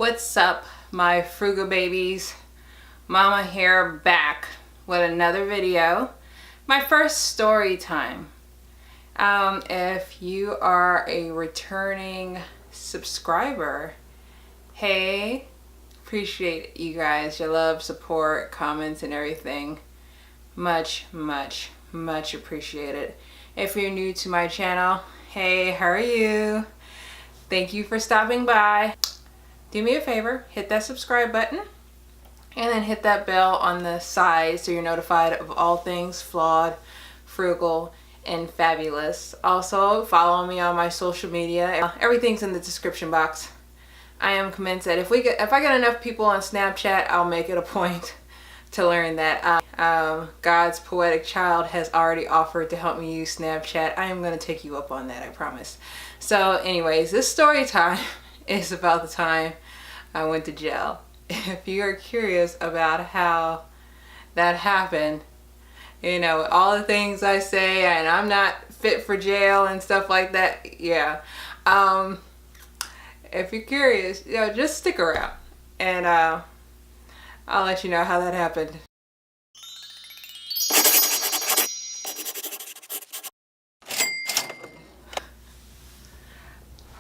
What's up, my Frugababies? Mama here, back with another video. My first story time. If you are a returning subscriber, hey, appreciate you guys, your love, support, comments, and everything. Much appreciated. If you're new to my channel, hey, how are you? Thank you for stopping by. Do me a favor, hit that subscribe button and then hit that bell on the side so you're notified of all things flawed, frugal, and fabulous. Also, follow me on my social media. Everything's in the description box. I am convinced that if I get enough people on Snapchat, I'll make it a point to learn that. God's poetic child has already offered to help me use Snapchat. I am going to take you up on that, I promise. So anyways, this story time is about the time I went to jail. If you are curious about how that happened, you know, all the things I say, and I'm not fit for jail and stuff like that, yeah. If you're curious, you know, just stick around and I'll let you know how that happened.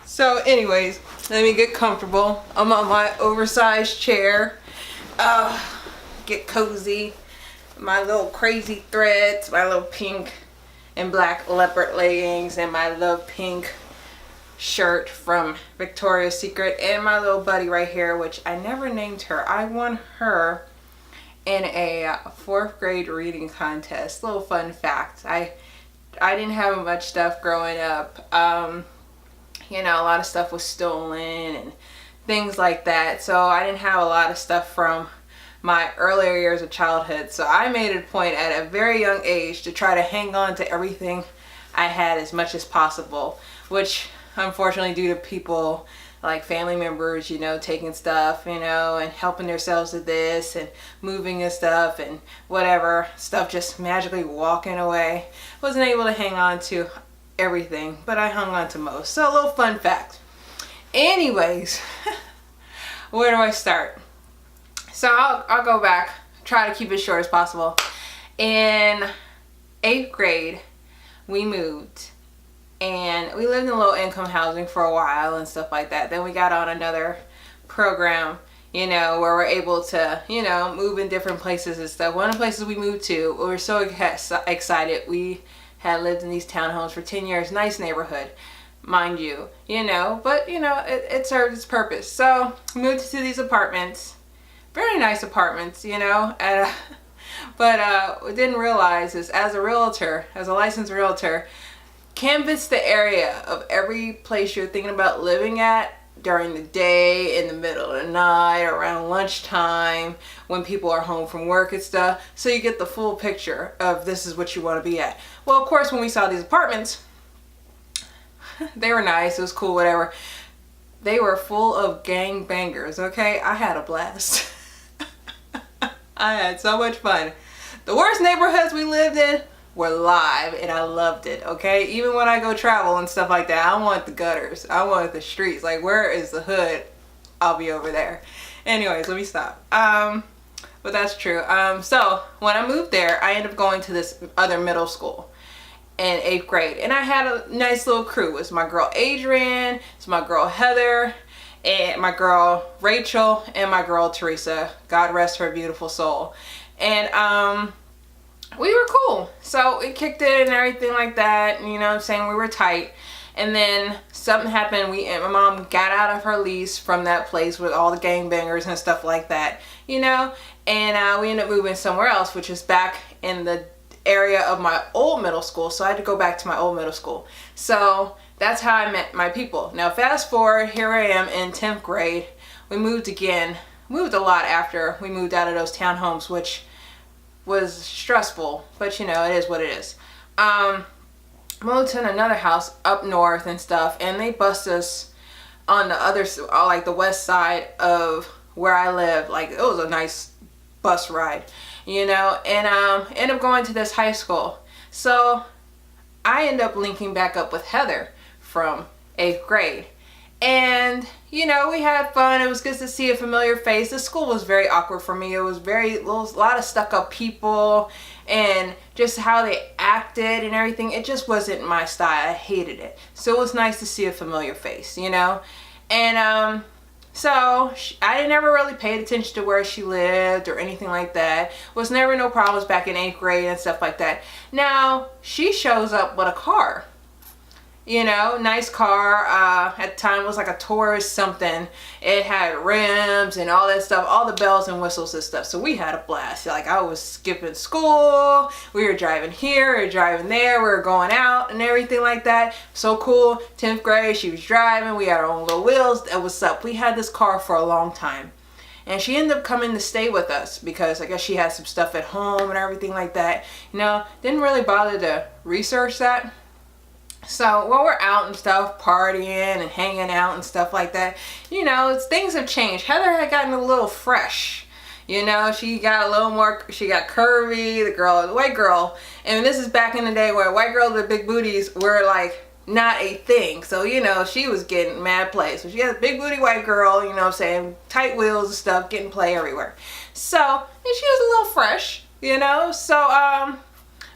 So anyways, let me get comfortable. I'm on my oversized chair. Get cozy. My little crazy threads, my little pink and black leopard leggings, and my little pink shirt from Victoria's Secret, and my little buddy right here, which I never named her. I won her in a 4th grade reading contest. Little fun fact. I didn't have much stuff growing up. You know, a lot of stuff was stolen and things like that. So I didn't have a lot of stuff from my earlier years of childhood. So I made it a point at a very young age to try to hang on to everything I had as much as possible, which unfortunately due to people like family members, you know, taking stuff, you know, and helping themselves with this and moving and stuff and whatever, stuff just magically walking away. Wasn't able to hang on to everything, but I hung on to most. So a little fun fact. Anyways, where do I start? So I'll go back, try to keep it short as possible. In 8th grade, we moved and we lived in low income housing for a while and stuff like that. Then we got on another program, you know, where we're able to, you know, move in different places and stuff. One of the places we moved to, we were so excited. We had lived in these townhomes for 10 years. Nice neighborhood, mind you, you know, but you know, it served its purpose. So moved to these apartments, very nice apartments, you know, but we didn't realize is as a realtor, as a licensed realtor, canvass the area of every place you're thinking about living at during the day, in the middle of the night, around lunchtime, when people are home from work and stuff, so you get the full picture of this is what you want to be at. Well, of course, when we saw these apartments, they were nice, it was cool, whatever. They were full of gang bangers, okay? I had a blast. I had so much fun. The worst neighborhoods we lived in were live, and I loved it, okay? Even when I go travel and stuff like that, I want the gutters. I want the streets. Like, where is the hood? I'll be over there. Anyways, let me stop. But that's true. So when I moved there, I ended up going to this other middle school in 8th grade. And I had a nice little crew. It's my girl Adrian, it's my girl Heather, and my girl Rachel, and my girl Teresa. God rest her beautiful soul. And we were cool. So we kicked it and everything like that. And, you know what I'm saying? We were tight. And then something happened. My mom got out of her lease from that place with all the gangbangers and stuff like that, you know? And we ended up moving somewhere else, which is back in the area of my old middle school. So I had to go back to my old middle school. So that's how I met my people. Now fast forward, here I am in 10th grade. We moved again. Moved a lot after we moved out of those townhomes, which was stressful, but you know, it is what it is. Moved to another house up north and stuff, and they bust us on the other, like the west side of where I live. Like, it was a nice bus ride, you know, and ended up going to this high school. So I end up linking back up with Heather from 8th grade, And, you know, we had fun. It was good to see a familiar face. The school was very awkward for me. It was a lot of stuck up people, and just how they acted and everything. It just wasn't my style. I hated it. So it was nice to see a familiar face, you know. And so I never really paid attention to where she lived or anything like that. Was never no problems back in 8th grade and stuff like that. Now she shows up with a car. You know, nice car. At the time it was like a Taurus something. It had rims and all that stuff, all the bells and whistles and stuff. So we had a blast. Like, I was skipping school. We were driving here, we were driving there, we were going out and everything like that. So cool. 10th grade, she was driving. We had our own little wheels. That was up. We had this car for a long time. And she ended up coming to stay with us because I guess she had some stuff at home and everything like that. You know, didn't really bother to research that. So while we're out and stuff, partying and hanging out and stuff like that, you know, things have changed. Heather had gotten a little fresh. You know, she got a little more, she got curvy, the white girl. And this is back in the day where white girls with big booties were like not a thing. So, you know, she was getting mad play. So she had a big booty white girl, you know what I'm saying, tight wheels and stuff, getting play everywhere. So, and she was a little fresh, you know, so,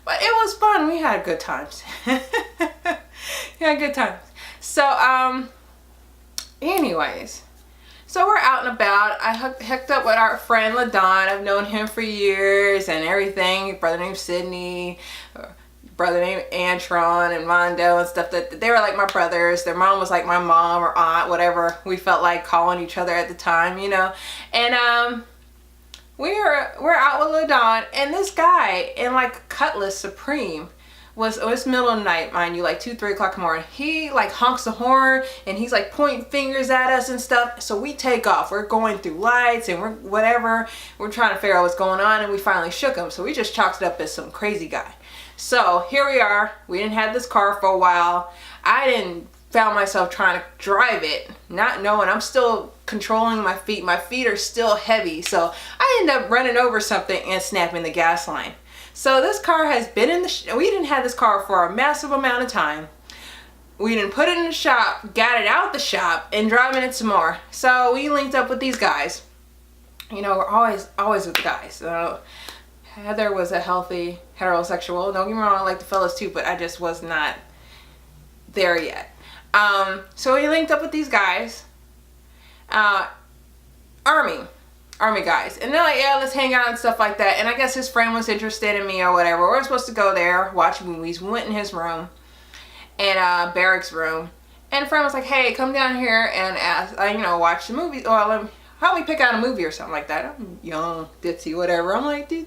but it was fun. We had good times. We had good times. So, anyways. So we're out and about. I hooked up with our friend LaDon. I've known him for years and everything. Brother named Sydney. Brother named Antron and Mondo and stuff. That they were like my brothers. Their mom was like my mom or aunt, whatever we felt like calling each other at the time, you know. And, we're out with LaDon, and this guy in like Cutlass Supreme it's middle of the night, mind you, like 2, 3 o'clock in the morning. He like honks the horn and he's like pointing fingers at us and stuff. So we take off. We're going through lights and we're trying to figure out what's going on, and we finally shook him. So we just chalked it up as some crazy guy. So here we are. We didn't have this car for a while. I didn't found myself trying to drive it, not knowing I'm still controlling my feet. My feet are still heavy. So I ended up running over something and snapping the gas line. So this car has been in we didn't have this car for a massive amount of time. We didn't put it in the shop, got it out the shop, and driving it some more. So we linked up with these guys. You know, we're always with the guys. So Heather was a healthy heterosexual. Don't get me wrong, I like the fellas too, but I just was not there yet. So we linked up with these guys, army guys, and they're like, yeah, let's hang out and stuff like that. And I guess his friend was interested in me or whatever. We're supposed to go there, watch movies. We went in his room, and barracks room, and a friend was like, hey, come down here and you know, watch the movie, or help me pick out a movie or something like that. I'm young, ditzy, whatever. I'm like, do.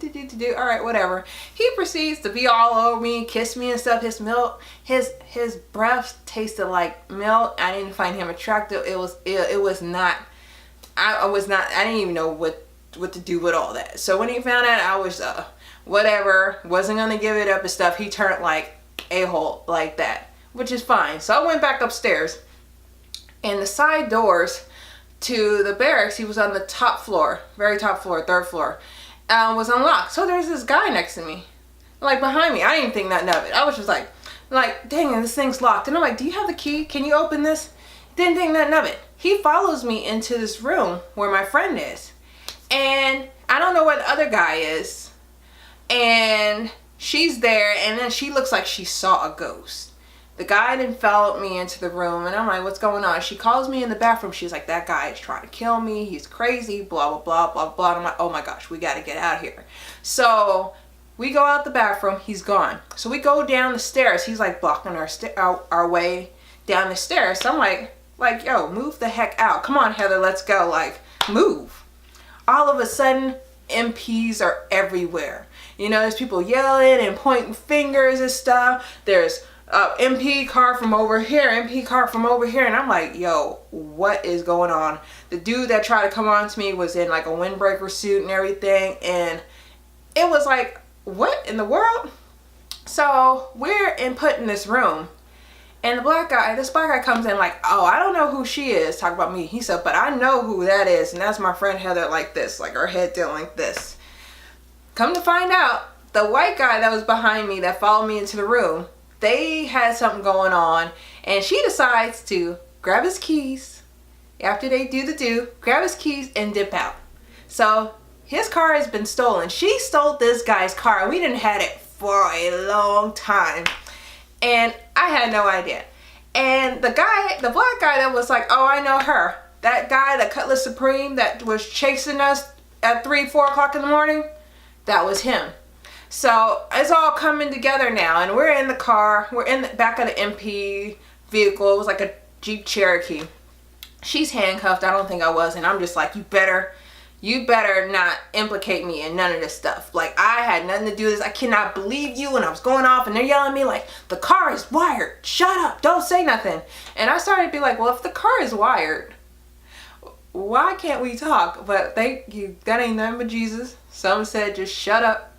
All right, whatever. He proceeds to be all over me, kiss me and stuff. His milk, his breath tasted like milk. I didn't find him attractive. It was not. I didn't even know what to do with all that. So when he found out I was whatever, wasn't gonna give it up and stuff, he turned like a-hole like that, which is fine. So I went back upstairs, and the side doors to the barracks, he was on the top floor, very top floor, 3rd floor, was unlocked. So there's this guy next to me, like behind me. I didn't think nothing of it. I was just like, dang it, this thing's locked. And I'm like, do you have the key? Can you open this? Didn't think nothing of it. He follows me into this room where my friend is. And I don't know where the other guy is. And she's there, and then she looks like she saw a ghost. The guy then followed me into the room, and I'm like, what's going on? She calls me in the bathroom. She's like, that guy is trying to kill me. He's crazy, blah, blah, blah, blah, blah. And I'm like, oh my gosh, we got to get out of here. So we go out the bathroom. He's gone. So we go down the stairs. He's like blocking our way down the stairs. So I'm like, yo, move the heck out. Come on, Heather, let's go. Like, move. All of a sudden, MPs are everywhere. You know, there's people yelling and pointing fingers and stuff. There's MP car from over here, MP car from over here. And I'm like, yo, what is going on? The dude that tried to come on to me was in like a windbreaker suit and everything. And it was like, what in the world? So we're put in this room. And this black guy comes in like, oh, I don't know who she is, talk about me. He said, but I know who that is. And that's my friend Heather, like this, like her head down like this. Come to find out, the white guy that was behind me that followed me into the room, they had something going on, and she decides to grab his keys. After they do, grab his keys and dip out. So his car has been stolen. She stole this guy's car. We didn't had it for a long time. And I had no idea. And the black guy that was like, oh, I know her. That guy, the Cutlass Supreme that was chasing us at 3, 4 o'clock in the morning, that was him. So it's all coming together now. And we're in the car. We're in the back of the MP vehicle. It was like a Jeep Cherokee. She's handcuffed. I don't think I was. And I'm just like, you better not implicate me in none of this stuff. Like, I had nothing to do with this. I cannot believe you. And I was going off and they're yelling at me like, the car is wired. Shut up. Don't say nothing. And I started to be like, well, if the car is wired, why can't we talk? But thank you. That ain't nothing but Jesus. Some said, just shut up.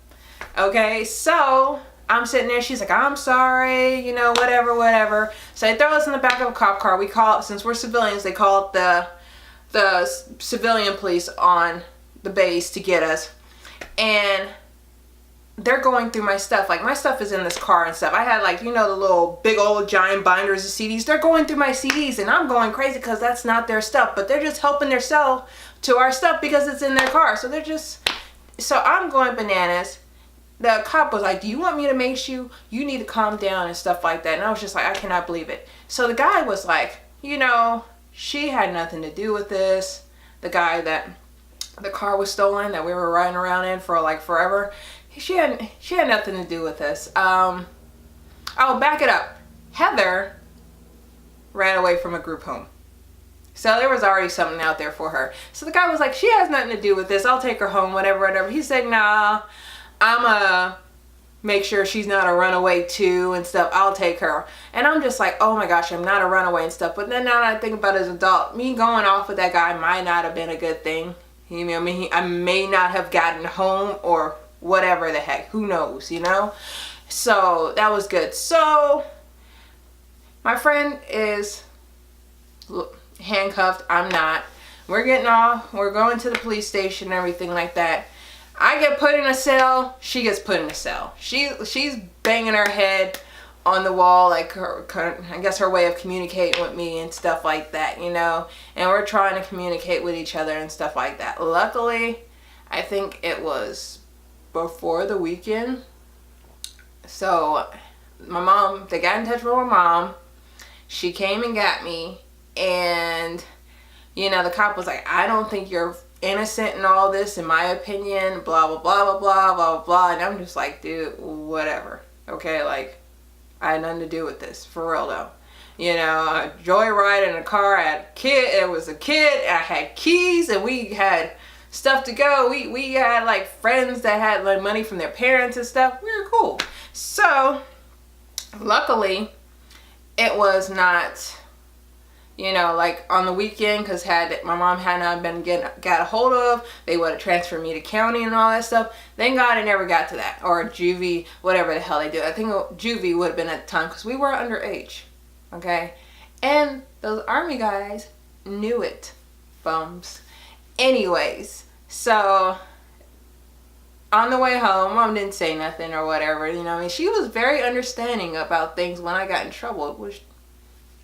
Okay. So I'm sitting there. She's like, I'm sorry. You know, whatever. So they throw us in the back of a cop car. We call it, since we're civilians, they call it the civilian police on the base to get us. And they're going through my stuff. Like, my stuff is in this car and stuff. I had, like, you know, the little big old giant binders of CDs. They're going through my CDs and I'm going crazy because that's not their stuff. But they're just helping themselves to our stuff because it's in their car. So I'm going bananas. The cop was like, do you want me to make you need to calm down and stuff like that. And I was just like, I cannot believe it. So the guy was like, you know, she had nothing to do with this. The guy that the car was stolen, that we were riding around in for like forever, she had nothing to do with this. I'll back it up. Heather ran away from a group home. So there was already something out there for her. So the guy was like, she has nothing to do with this. I'll take her home, whatever. He said, nah, I'm make sure she's not a runaway too and stuff. I'll take her. And I'm just like, oh my gosh, I'm not a runaway and stuff. But then now that I think about it as an adult, me going off with that guy might not have been a good thing. You know what I mean? I may not have gotten home or whatever the heck. Who knows, you know? So that was good. So my friend is handcuffed. I'm not. We're getting off. We're going to the police station and everything like that. I get put in a cell. She gets put in a cell. She's banging her head on the wall, like I guess her way of communicating with me and stuff like that, you know. And we're trying to communicate with each other and stuff like that. Luckily, I think it was before the weekend. So my mom, they got in touch with my mom. She came and got me, and you know, the cop was like, I don't think you're innocent in all this, in my opinion, blah blah blah blah blah blah blah. And I'm just like, dude, whatever. Okay, like, I had nothing to do with this, for real though. You know, joyride in a car. It was a kid. I had keys, and we had stuff to go. We had like friends that had like money from their parents and stuff. We were cool. So luckily, it was not, you know, like on the weekend, because my mom had not been got a hold of, they would have transferred me to county and all that stuff. Thank God I never got to that, or juvie, whatever the hell they do. I think juvie would have been at the time, because we were underage, okay? And those army guys knew it, bums. Anyways, so on the way home, mom didn't say nothing or whatever, you know. I mean, she was very understanding about things when I got in trouble, which,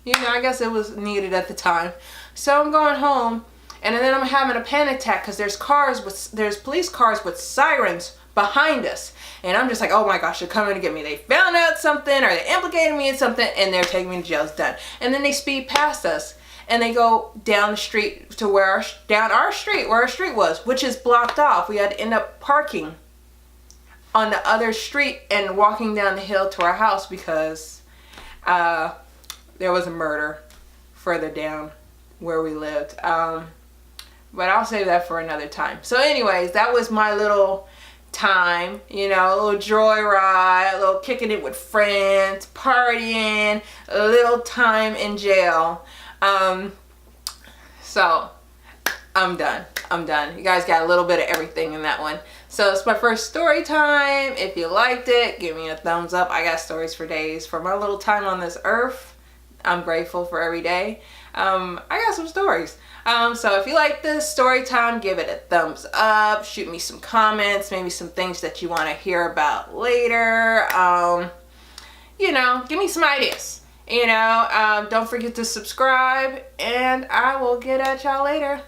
you know, I guess it was needed at the time. So I'm going home, and then I'm having a panic attack because there's police cars with sirens behind us. And I'm just like, oh my gosh, they're coming to get me. They found out something, or they implicated me in something, and they're taking me to jail. It's done. And then they speed past us, and they go down the street to where our street was, which is blocked off. We had to end up parking on the other street and walking down the hill to our house because there was a murder further down where we lived. But I'll save that for another time. So anyways, that was my little time, you know, a little joyride, a little kicking it with friends, partying, a little time in jail. So I'm done. You guys got a little bit of everything in that one. So it's my first story time. If you liked it, give me a thumbs up. I got stories for days. For my little time on this earth, I'm grateful for every day. I got some stories. So if you like this story time, give it a thumbs up. Shoot me some comments, maybe some things that you want to hear about later. You know, give me some ideas. You know, don't forget to subscribe, and I will get at y'all later.